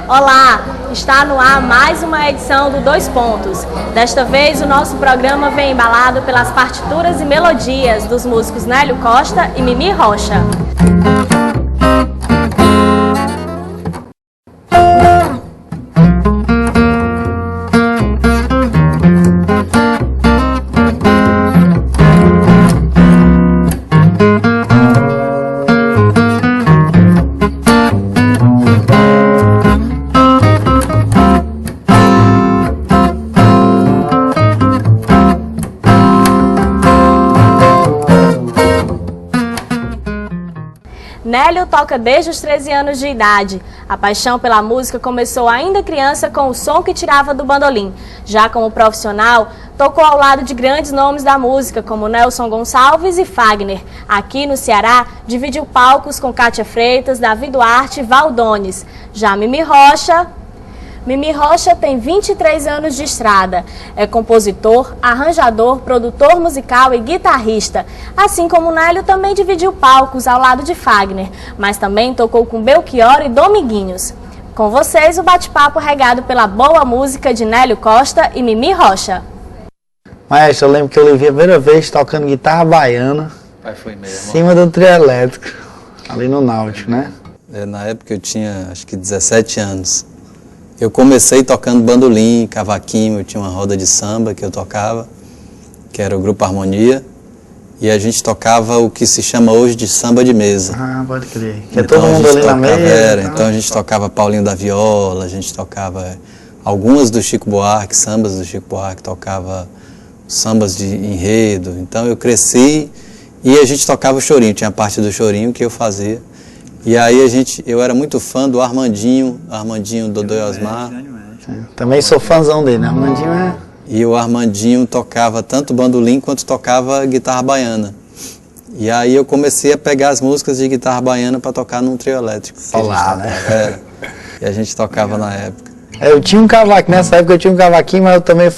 Olá, está no ar mais uma edição do Dois Pontos. Desta vez o nosso programa vem embalado pelas partituras e melodias dos músicos Nélio Costa e Mimi Rocha. Nélio toca desde os 13 anos de idade. A paixão pela música começou ainda criança com o som que tirava do bandolim. Já como profissional, tocou ao lado de grandes nomes da música, como Nelson Gonçalves e Fagner. Aqui no Ceará, dividiu palcos com Cátia Freitas, Davi Duarte e Valdones. Já Mimi Rocha tem 23 anos de estrada. É compositor, arranjador, produtor musical e guitarrista. Assim como Nélio, também dividiu palcos ao lado de Fagner, mas também tocou com Belchior e Dominguinhos. Com vocês, o bate-papo regado pela boa música de Nélio Costa e Mimi Rocha. Maestro, eu lembro que eu lhe vi a primeira vez tocando guitarra baiana, Foi mesmo. em cima do trio elétrico, ali no Náutico, né? Na época eu tinha, acho que 17 anos. Eu comecei tocando bandolim, cavaquinho, eu tinha uma roda de samba que eu tocava, que era o Grupo Harmonia, e a gente tocava o que se chama hoje de samba de mesa. Ah, pode crer. Que é Então, todo mundo ali na mesa. Então a gente tocava Paulinho da Viola, a gente tocava algumas do Chico Buarque, sambas do Chico Buarque, tocava sambas de enredo. Então eu cresci e a gente tocava o chorinho, tinha a parte do chorinho que eu fazia. E aí eu era muito fã do Armandinho Dodô e Osmar. Também sou fãzão dele, né? Armandinho é... E o Armandinho tocava tanto bandolim quanto tocava guitarra baiana. E aí eu comecei a pegar as músicas de guitarra baiana para tocar num trio elétrico. Olá, né? E a gente tocava na época. Eu tinha um cavaquinho, nessa época eu tinha um cavaquinho, mas eu também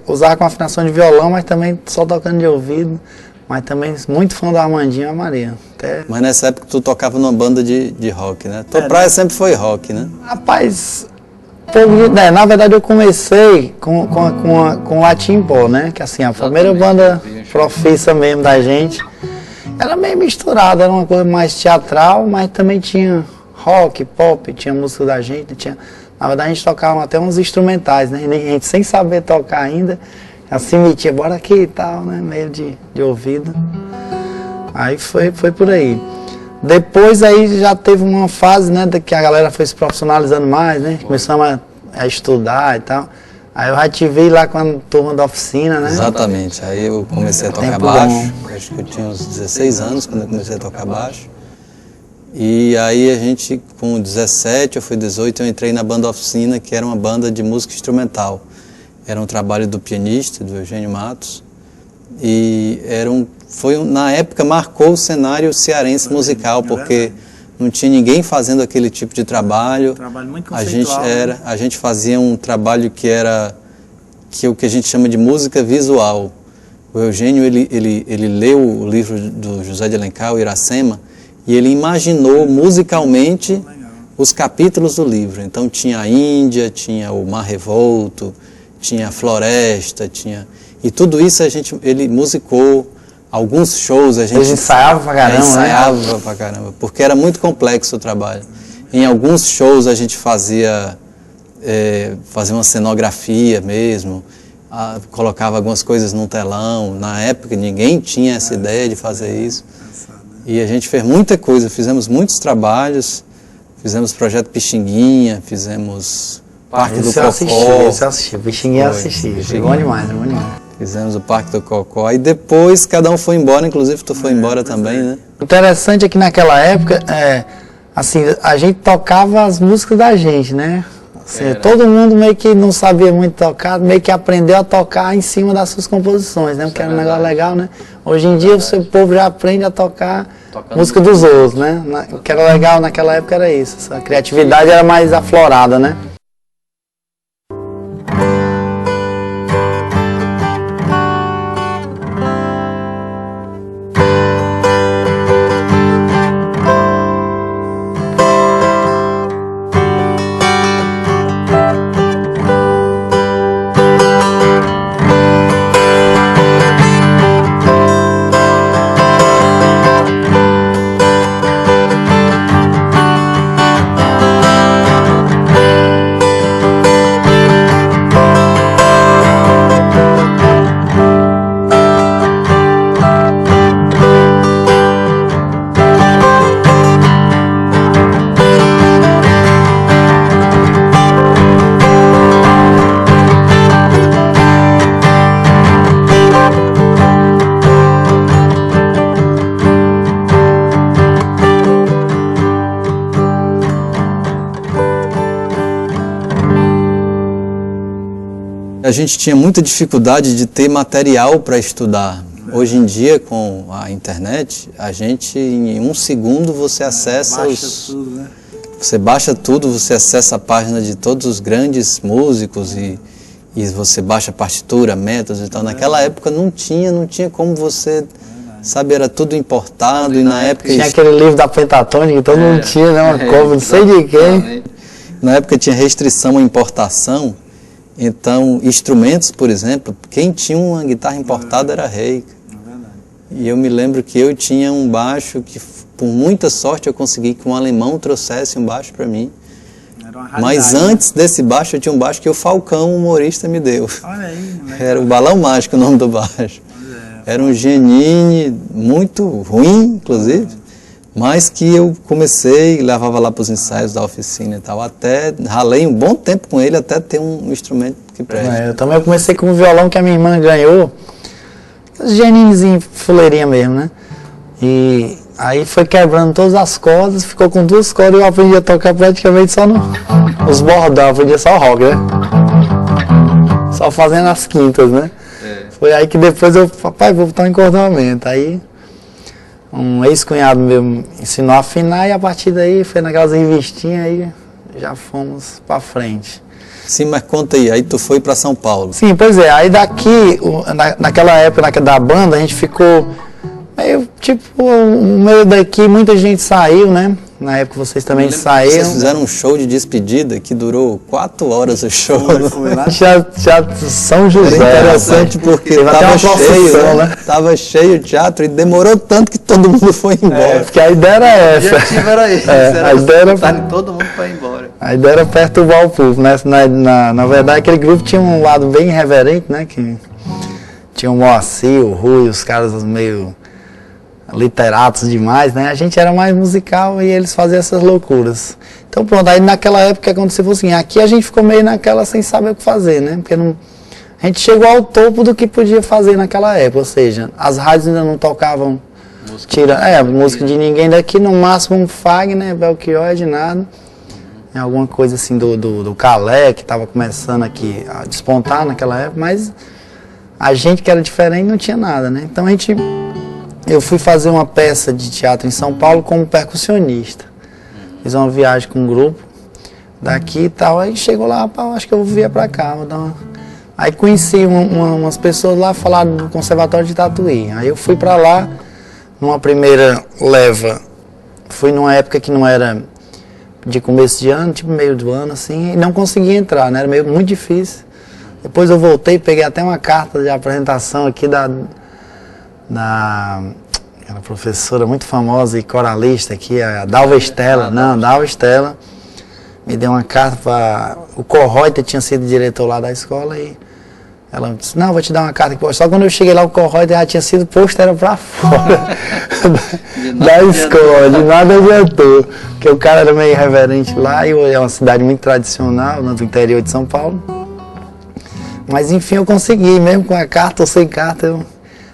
usava com afinação de violão, mas também só tocando de ouvido. Mas também muito fã do Armandinho e a Maria. Mas nessa época tu tocava numa banda de rock, né? Tua praia sempre foi rock, né? Rapaz, na verdade eu comecei com Latim Pó, né? Que assim, a primeira banda profissa mesmo da gente. Era meio misturada, era uma coisa mais teatral, mas também tinha rock, pop, tinha música da gente, na verdade a gente tocava até uns instrumentais, né? A gente sem saber tocar ainda, assim metia, bora aqui e tal, né? Meio de ouvido. Aí foi por aí. Depois aí já teve uma fase, né, que a galera foi se profissionalizando mais, né? Começamos a estudar e tal. Aí eu já te vi lá com a turma da oficina, né? Exatamente. Aí eu comecei a tocar baixo. Acho que eu tinha uns 16 anos quando eu comecei a tocar baixo. E aí a gente, com 17 ou foi 18, eu entrei na banda oficina, que era uma banda de música instrumental. Era um trabalho do pianista, do Eugênio Matos. E na época marcou o cenário cearense musical, porque não tinha ninguém fazendo aquele tipo de trabalho. Trabalho muito conceitual. A gente fazia um trabalho que é o que a gente chama de música visual. O Eugênio ele leu o livro do José de Alencar, o Iracema, e ele imaginou musicalmente os capítulos do livro. Então tinha a Índia, tinha o Mar Revolto, tinha a Floresta, e tudo isso ele musicou. Alguns shows a gente ensaiava pra caramba, ensaiava pra caramba, porque era muito complexo o trabalho. Em alguns shows a gente fazia uma cenografia mesmo, colocava algumas coisas num telão. Na época ninguém tinha essa ideia de fazer isso. E a gente fez muita coisa, fizemos muitos trabalhos, fizemos Projeto Pixinguinha, fizemos Parque do Cocó. Isso eu assisti, Pixinguinha eu assisti, bom demais, bom demais. Fizemos o Parque do Cocó, e depois cada um foi embora, inclusive tu foi embora também, né? O interessante é que naquela época, assim, a gente tocava as músicas da gente, né? Assim, todo mundo meio que não sabia muito tocar, meio que aprendeu a tocar em cima das suas composições, né? Porque era um negócio legal, né? Hoje em dia o povo já aprende a tocar música dos outros, né? O que era legal naquela época era isso, a criatividade era mais aflorada, né? a gente tinha muita dificuldade de ter material para estudar. Hoje em dia, com a internet, a gente, em 1 segundo, você acessa tudo, né? Você baixa tudo, você acessa a página de todos os grandes músicos e você baixa partitura, métodos e tal. Naquela época não tinha como você, sabe, era tudo importado e na época... Tinha aquele livro da Pentatônica que todo mundo tinha, né? Uma cópia, não sei de quem. Na época tinha restrição à importação, então instrumentos, por exemplo, quem tinha uma guitarra importada era rei. E eu me lembro que eu tinha um baixo que, por muita sorte, eu consegui que um alemão trouxesse um baixo para mim. Mas antes desse baixo, eu tinha um baixo que o Falcão, o humorista, me deu. Olha aí, era o Balão Mágico, o nome do baixo. Era um Giannini muito ruim, inclusive, mas que eu comecei, levava lá para os ensaios da oficina e tal, até ralei um bom tempo com ele até ter um instrumento que preste. Eu também comecei com um violão que a minha irmã ganhou, os Giannines em fuleirinha mesmo, né? E aí foi quebrando todas as cordas, ficou com 2 cordas e eu aprendi a tocar praticamente só nos bordão, aprendi só o rock, né? Só fazendo as quintas, né? Foi aí que depois eu, papai, vou botar um encordoamento. Aí um ex-cunhado meu me ensinou a afinar e a partir daí foi naquelas revistinhas aí já fomos pra frente. Sim, mas conta aí tu foi para São Paulo. Sim, pois é, aí daqui, naquela época da banda, a gente ficou meio, tipo, meio daqui, muita gente saiu, né? Na época vocês também saíram. Vocês fizeram um show de despedida que durou 4 horas o show. Foi lá Teatro São José. Era interessante porque estava cheio, né? Tava cheio o teatro e demorou tanto que todo mundo foi embora. Porque a ideia era essa. O objetivo era esse, a ideia era todo mundo foi embora. A ideia era perturbar o público, né? Na verdade, aquele grupo tinha um lado bem irreverente, né? Que tinha o Moacir, o Rui, os caras meio literatos demais, né? A gente era mais musical e eles faziam essas loucuras. Então pronto, aí naquela época aconteceu assim, aqui a gente ficou meio naquela sem saber o que fazer, né? Porque não, a gente chegou ao topo do que podia fazer naquela época, ou seja, as rádios ainda não tocavam música de ninguém daqui, no máximo um Fagner, Belchior, de nada. Alguma coisa assim do Calé, que estava começando aqui a despontar naquela época, mas a gente que era diferente não tinha nada, né? Então eu fui fazer uma peça de teatro em São Paulo como percussionista. Fiz uma viagem com um grupo daqui e tal, aí chegou lá, acho que eu vou pra cá, vou dar uma... Aí conheci umas pessoas lá, falaram do Conservatório de Tatuí. Aí eu fui pra lá, numa primeira leva, fui numa época que não era de começo de ano, tipo meio do ano, assim, e não consegui entrar, né? Era muito difícil. Depois eu voltei, peguei até uma carta de apresentação aqui da aquela professora muito famosa e coralista aqui, a Dalva Estela, Dalva Estela, me deu uma carta para... O Correuter tinha sido diretor lá da escola e ela disse, não, vou te dar uma carta aqui. Só quando eu cheguei lá, o Correuter já tinha sido posto, era para fora da escola, de nada adiantou. Porque o cara era meio irreverente lá e é uma cidade muito tradicional, no interior de São Paulo. Mas enfim, eu consegui, mesmo com a carta ou sem carta, eu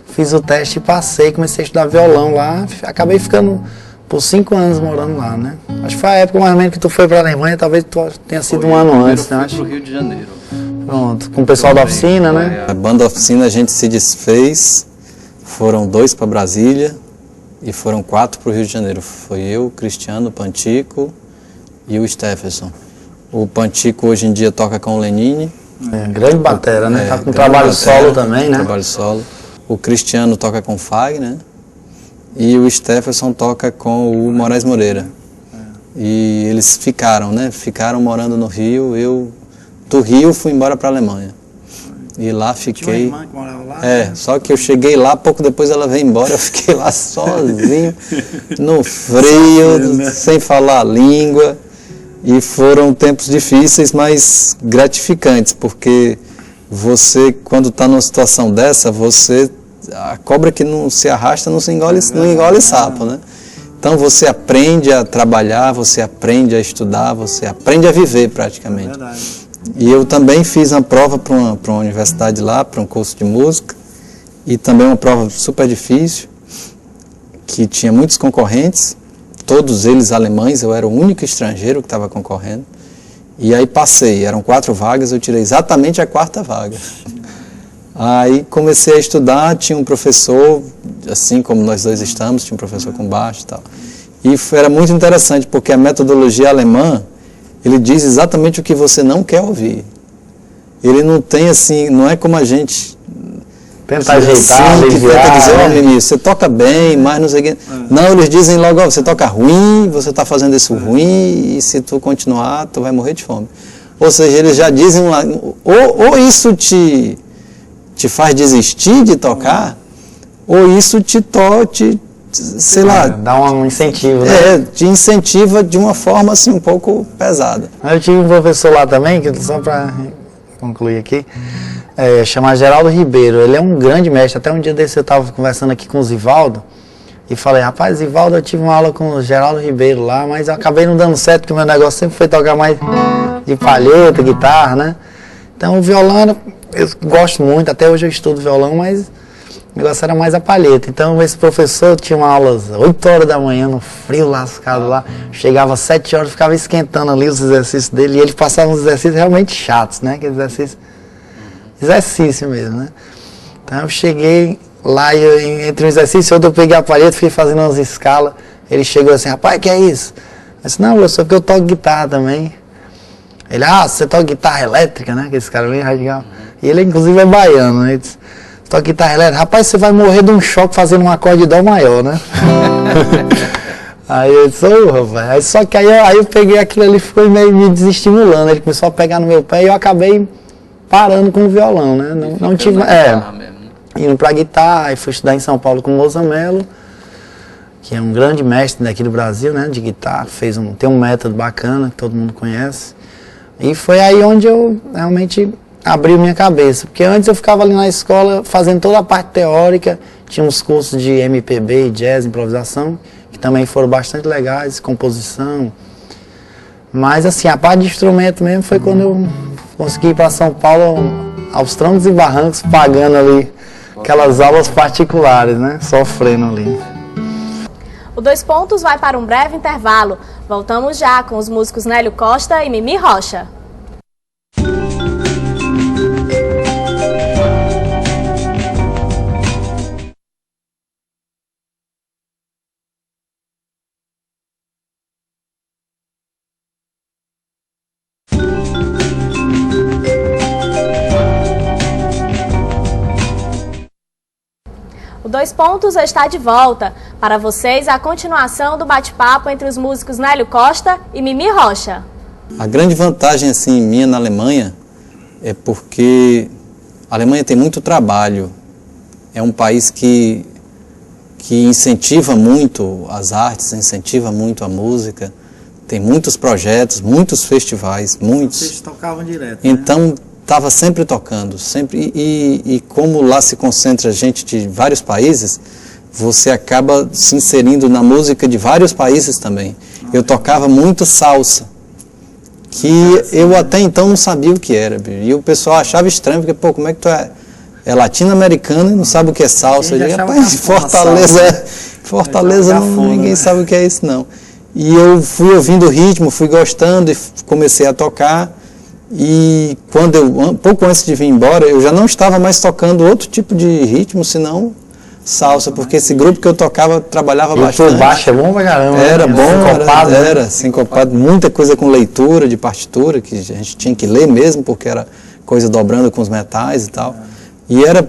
fiz o teste e passei, comecei a estudar violão lá, acabei ficando por 5 anos morando lá, né? Acho que foi a época mais ou menos que tu foi para a Alemanha, talvez tu tenha sido um ano antes, né? Eu fui pro Rio de Janeiro. Pronto, com o pessoal da oficina, né? A banda oficina a gente se desfez, foram 2 para Brasília e foram 4 para o Rio de Janeiro. Foi eu, o Cristiano, o Pantico e o Stephenson. O Pantico hoje em dia toca com o Lenine. Grande batera, né? Tá com trabalho solo também, né? Trabalho solo. O Cristiano toca com o Fagner, né? E o Stephenson toca com o Moraes Moreira. E eles ficaram, né? Ficaram morando no Rio. Eu, do Rio, fui embora para a Alemanha. E lá fiquei... Tinha uma irmã que morava lá? Só que eu cheguei lá, pouco depois ela veio embora, eu fiquei lá sozinho, no frio, sem falar a língua. E foram tempos difíceis, mas gratificantes, porque você, quando está numa situação dessa, a cobra que não se arrasta não engole sapo, né? Então você aprende a trabalhar, você aprende a estudar, você aprende a viver praticamente. Verdade. E eu também fiz uma prova para uma universidade lá, para um curso de música, e também uma prova super difícil, que tinha muitos concorrentes, todos eles alemães, eu era o único estrangeiro que estava concorrendo. E aí passei, eram 4 vagas, eu tirei exatamente a 4ª vaga. Aí comecei a estudar, tinha um professor, assim como nós dois estamos, tinha um professor com baixo e tal. E era muito interessante, porque a metodologia alemã, ele diz exatamente o que você não quer ouvir. Ele não tem assim, não é como a gente... Tentar ajeitar, aliviar, tenta dizer, né? menino, você toca bem, mas não sei o que. Não, eles dizem logo, ó, você toca ruim, você está fazendo isso ruim, e se tu continuar, tu vai morrer de fome. Ou seja, eles já dizem lá, ou isso te faz desistir de tocar, ou isso sei lá... Dá um incentivo, né? te incentiva de uma forma assim um pouco pesada. Eu tive um professor lá também, que só para concluir aqui, chama Geraldo Ribeiro. Ele é um grande mestre. Até um dia desse eu estava conversando aqui com o Zivaldo e falei, rapaz, Zivaldo, eu tive uma aula com o Geraldo Ribeiro lá, mas eu acabei não dando certo, porque o meu negócio sempre foi tocar mais de palheta, guitarra, né? Então o violão, eu gosto muito, até hoje eu estudo violão, mas o negócio era mais a palheta. Então esse professor tinha uma aula às 8 horas da manhã, no frio lascado lá, chegava às 7 horas, ficava esquentando ali os exercícios dele, e ele passava uns exercícios realmente chatos, né? Aquele exercício mesmo, né? Então eu cheguei lá e entre um exercício e outro eu peguei a palheta, fiquei fazendo umas escalas. Ele chegou assim, rapaz, que é isso? Eu disse, não, professor, porque eu toco guitarra também. Ele, você toca guitarra elétrica, né? Aquele cara bem radical. E ele inclusive é baiano, né? Ele disse, toca guitarra elétrica, rapaz, você vai morrer de um choque fazendo um acorde de dó maior, né? Aí eu disse, rapaz. Só que aí eu peguei aquilo ali, ficou meio me desestimulando. Ele começou a pegar no meu pé e eu acabei parando com o violão, né? Não tive... Indo pra guitarra, aí fui estudar em São Paulo com o Moza Mello, que é um grande mestre daqui do Brasil, né? De guitarra, tem um método bacana, que todo mundo conhece. E foi aí onde eu realmente abri minha cabeça. Porque antes eu ficava ali na escola fazendo toda a parte teórica, tinha uns cursos de MPB, jazz, improvisação, que também foram bastante legais, composição. Mas assim, a parte de instrumento mesmo foi quando eu consegui ir para São Paulo aos trancos e barrancos, pagando ali aquelas aulas particulares, né? Sofrendo ali. O 2 Pontos vai para um breve intervalo. Voltamos já com os músicos Nélio Costa e Mimi Rocha. O 2 Pontos está de volta. Para vocês, a continuação do bate-papo entre os músicos Nélio Costa e Mimi Rocha. A grande vantagem assim, minha na Alemanha é porque a Alemanha tem muito trabalho. É um país que incentiva muito as artes, incentiva muito a música. Tem muitos projetos, muitos festivais, muitos. Vocês tocavam direto, então, estava sempre tocando, sempre, e como lá se concentra gente de vários países, você acaba se inserindo na música de vários países também. Eu tocava muito salsa, que eu até então não sabia o que era, e o pessoal achava estranho, porque, pô, como é que tu é latino-americano e não sabe o que é salsa? Eu digo, rapaz, Fortaleza ninguém sabe o que é isso, não. E eu fui ouvindo o ritmo, fui gostando e comecei a tocar. E pouco antes de vir embora, eu já não estava mais tocando outro tipo de ritmo, senão salsa, porque esse grupo que eu tocava trabalhava bastante. O baixo é bom pra caramba. Era bom, sincopado, era sincopado, muita coisa com leitura de partitura, que a gente tinha que ler mesmo, porque era coisa dobrando com os metais e tal. E era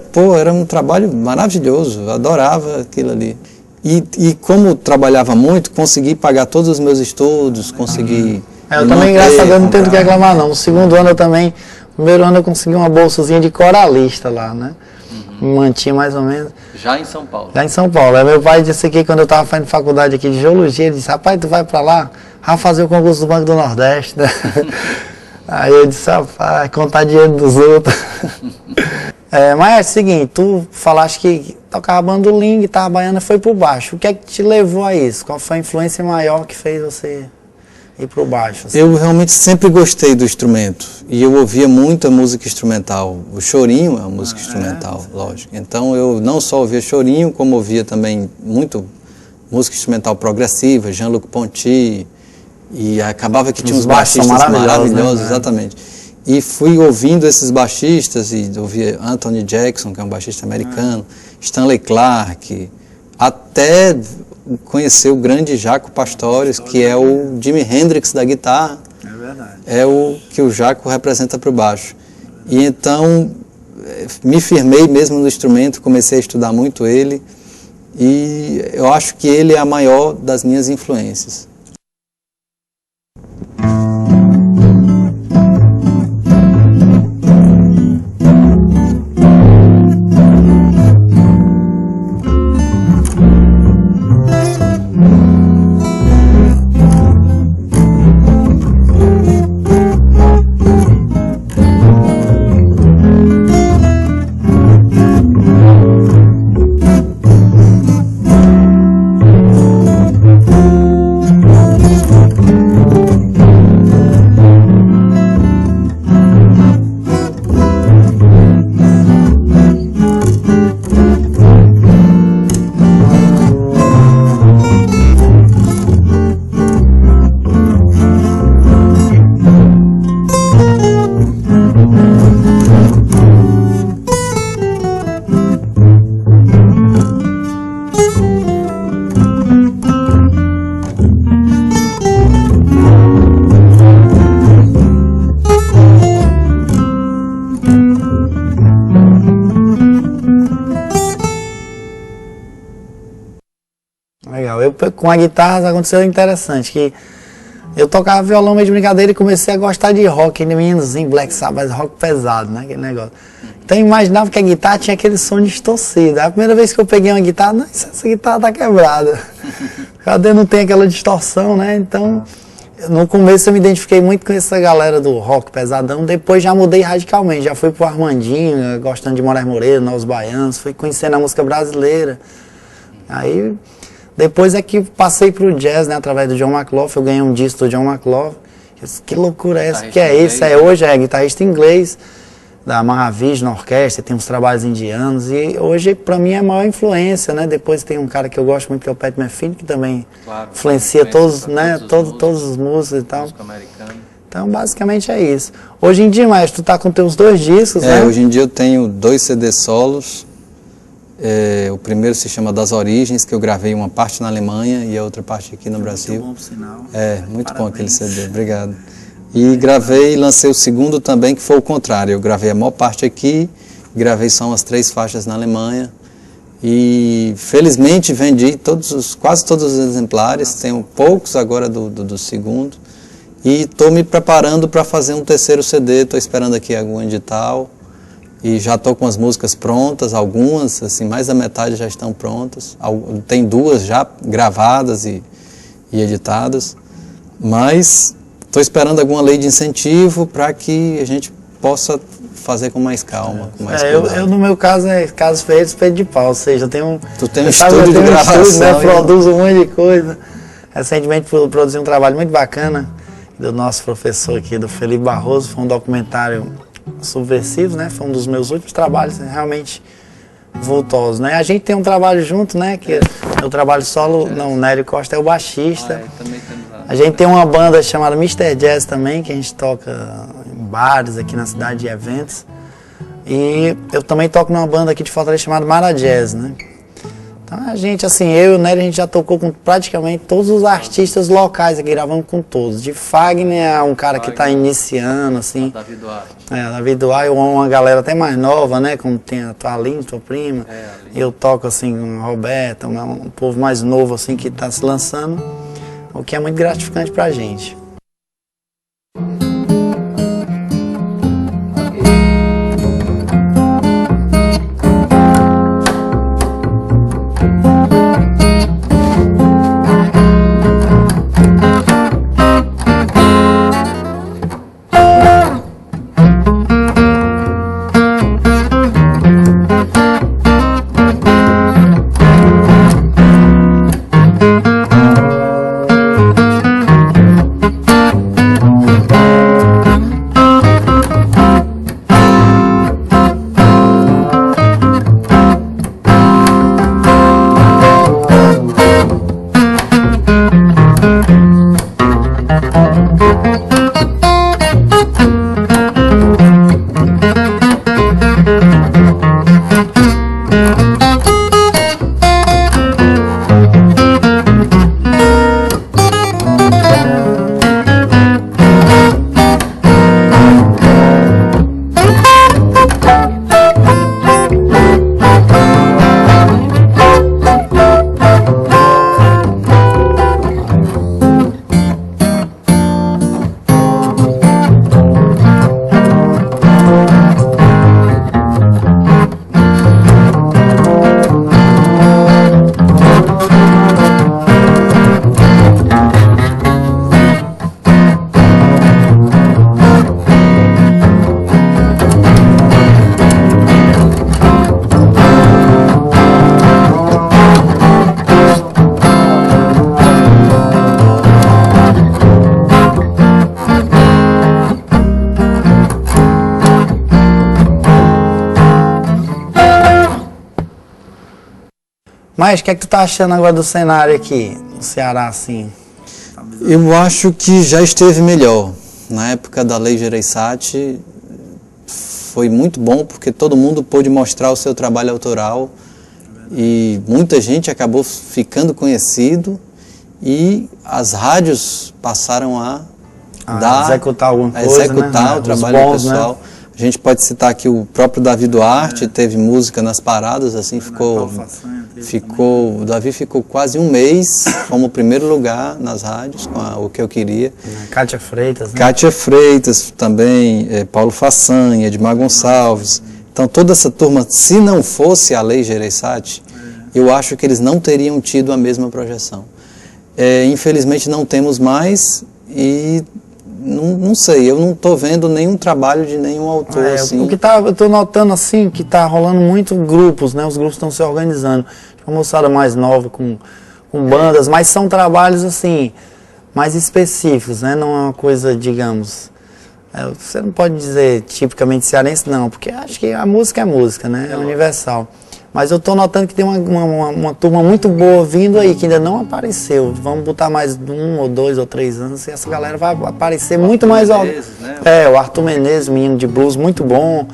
um trabalho maravilhoso, eu adorava aquilo ali. E como trabalhava muito, consegui pagar todos os meus estudos, consegui... Eu também, graças a Deus, não tenho do que reclamar, não. No segundo ano no primeiro ano eu consegui uma bolsazinha de coralista lá, né? Me mantinha mais ou menos. Já em São Paulo? Já em São Paulo. Aí meu pai disse que quando eu estava fazendo faculdade aqui de geologia, ele disse, rapaz, tu vai pra lá, vai fazer o concurso do Banco do Nordeste, né? Aí eu disse, rapaz, contar dinheiro dos outros. Mas é o seguinte, tu falaste que tocava bandolim, guitarra baiana, foi pro baixo. O que é que te levou a isso? Qual foi a influência maior que fez você ir pro baixo? Assim? Eu realmente sempre gostei do instrumento e eu ouvia muita música instrumental. O chorinho é uma música instrumental, lógico. Então eu não só ouvia chorinho, como ouvia também muito música instrumental progressiva, Jean-Luc Ponty E acabava que tinha Os uns baixos baixistas são maravilhosos, né? exatamente. E fui ouvindo esses baixistas, e ouvi Anthony Jackson, que é um baixista americano, Stanley Clarke, até conhecer o grande Jaco Pastorius, que é o Jimi Hendrix da guitarra. É verdade. É o que o Jaco representa para o baixo. E então me firmei mesmo no instrumento, comecei a estudar muito ele, e eu acho que ele é a maior das minhas influências. Legal. Eu, com a guitarra aconteceu interessante, que eu tocava violão meio de brincadeira e comecei a gostar de rock, meninozinho, Black Sabbath, rock pesado, né, aquele negócio. Então eu imaginava que a guitarra tinha aquele som distorcido. A primeira vez que eu peguei uma guitarra, não, essa guitarra tá quebrada. Cadê? Não tem aquela distorção, né? Então, no começo eu me identifiquei muito com essa galera do rock pesadão, depois já mudei radicalmente, já fui pro Armandinho, gostando de Moraes Moreira, Nós Baianos, fui conhecendo a música brasileira. Aí, depois é que passei pro jazz, né, através do John McLaughlin, eu ganhei um disco do John McLaughlin. Que loucura é essa? Que é esse? É hoje, é guitarrista inglês, da Mahavishnu Orquestra, tem uns trabalhos indianos, e hoje pra mim é a maior influência, né? Depois tem um cara que eu gosto muito, que é o Pat Metheny, que também influencia todos, né, todos os músicos e tal. Então basicamente é isso. Hoje em dia, Maestro, tu tá com teus 2 discos, né? Hoje em dia eu tenho 2 CDs solos. O primeiro se chama Das Origens, que eu gravei uma parte na Alemanha e a outra parte aqui no Brasil. Muito bom, por sinal. Muito bom aquele CD, obrigado. E gravei e lancei o segundo também, que foi o contrário. Eu gravei a maior parte aqui, gravei só umas 3 faixas na Alemanha. E felizmente vendi quase todos os exemplares, tenho poucos agora do segundo. E estou me preparando para fazer um terceiro CD, estou esperando aqui algum edital. E já estou com as músicas prontas, algumas, assim, mais da metade já estão prontas. Tem 2 já gravadas e editadas. Mas estou esperando alguma lei de incentivo para que a gente possa fazer com mais calma, com mais cuidado. Eu, no meu caso, é caso feito, espeto de pau, ou seja, eu tenho Tu tem um estúdio de gravação, estúdio, né, produzo um monte de coisa. Recentemente produzi um trabalho muito bacana do nosso professor aqui, do Felipe Barroso, foi um documentário subversivo, né, foi um dos meus últimos trabalhos realmente vultosos, né. A gente tem um trabalho junto, né, que meu trabalho solo, não, o Nélio Costa é o baixista. A gente tem uma banda chamada Mr. Jazz também, que a gente toca em bares aqui na cidade, de eventos. E eu também toco numa banda aqui de Fortaleza chamada Mara Jazz, né? Então a gente, assim, eu e o Nélio, a gente já tocou com praticamente todos os artistas locais aqui, gravamos com todos. De Fagner a um cara que está iniciando, assim. Davi Duarte. Davi Duarte, uma galera até mais nova, né? Como tem a tua Aline, tua prima. Eu toco, assim, com a Roberta, um povo mais novo, assim, que está se lançando. O que é muito gratificante pra gente. Mas o que é que tu tá achando agora do cenário aqui, no Ceará, assim? Eu acho que já esteve melhor. Na época da Lei Gereissati foi muito bom porque todo mundo pôde mostrar o seu trabalho autoral e muita gente acabou ficando conhecido e as rádios passaram a executar alguma coisa, executar, né? O trabalho bons, pessoal. Né? A gente pode citar aqui o próprio Davi Duarte, teve música nas paradas, assim, o Davi ficou quase um mês como primeiro lugar nas rádios, com O Que Eu Queria. Kátia Freitas, né? Kátia Freitas também, Paulo Façanha, Edmar Gonçalves. Então toda essa turma, se não fosse a Lei Gereissati, eu acho que eles não teriam tido a mesma projeção. Infelizmente não temos mais e não sei, eu não estou vendo nenhum trabalho de nenhum autor assim. O que eu estou notando assim, que está rolando muito grupos, né? Os grupos estão se organizando. Uma moçada mais nova com bandas, mas são trabalhos assim, mais específicos, né? Não é uma coisa, digamos, você não pode dizer tipicamente cearense, não, porque acho que a música é música, né? É universal. Mas eu estou notando que tem uma turma muito boa vindo aí, que ainda não apareceu. Vamos botar mais 1 ou 2 ou 3 anos e essa galera vai aparecer muito mais... o Arthur Menezes, menino de blues muito bom.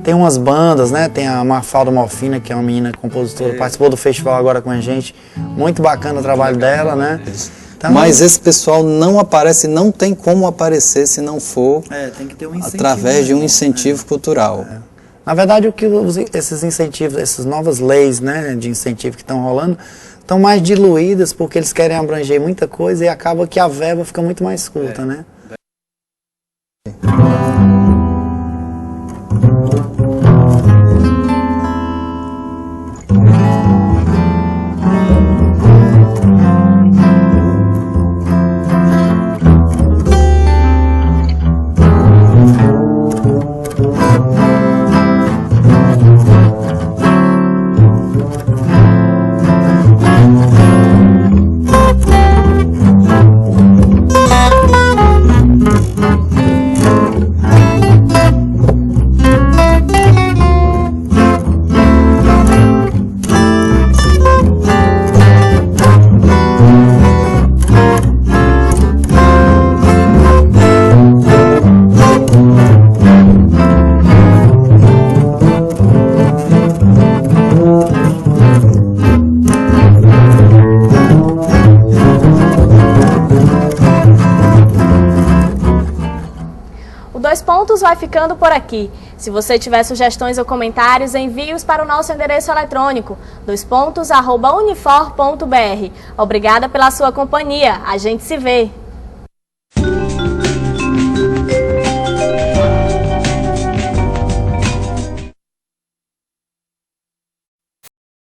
Tem umas bandas, né? Tem a Mafalda Morfina, que é uma menina compositora, participou do festival agora com a gente. Muito bacana o trabalho dela, né? Então, mas esse pessoal não aparece, não tem como aparecer se não for tem que ter um incentivo, através de um incentivo cultural. Na verdade, esses incentivos, essas novas leis, né, de incentivo que estão rolando, estão mais diluídas porque eles querem abranger muita coisa e acaba que a verba fica muito mais curta, né? Dois Pontos vai ficando por aqui. Se você tiver sugestões ou comentários, envie-os para o nosso endereço eletrônico, doispontos@unifor.br. Obrigada pela sua companhia. A gente se vê.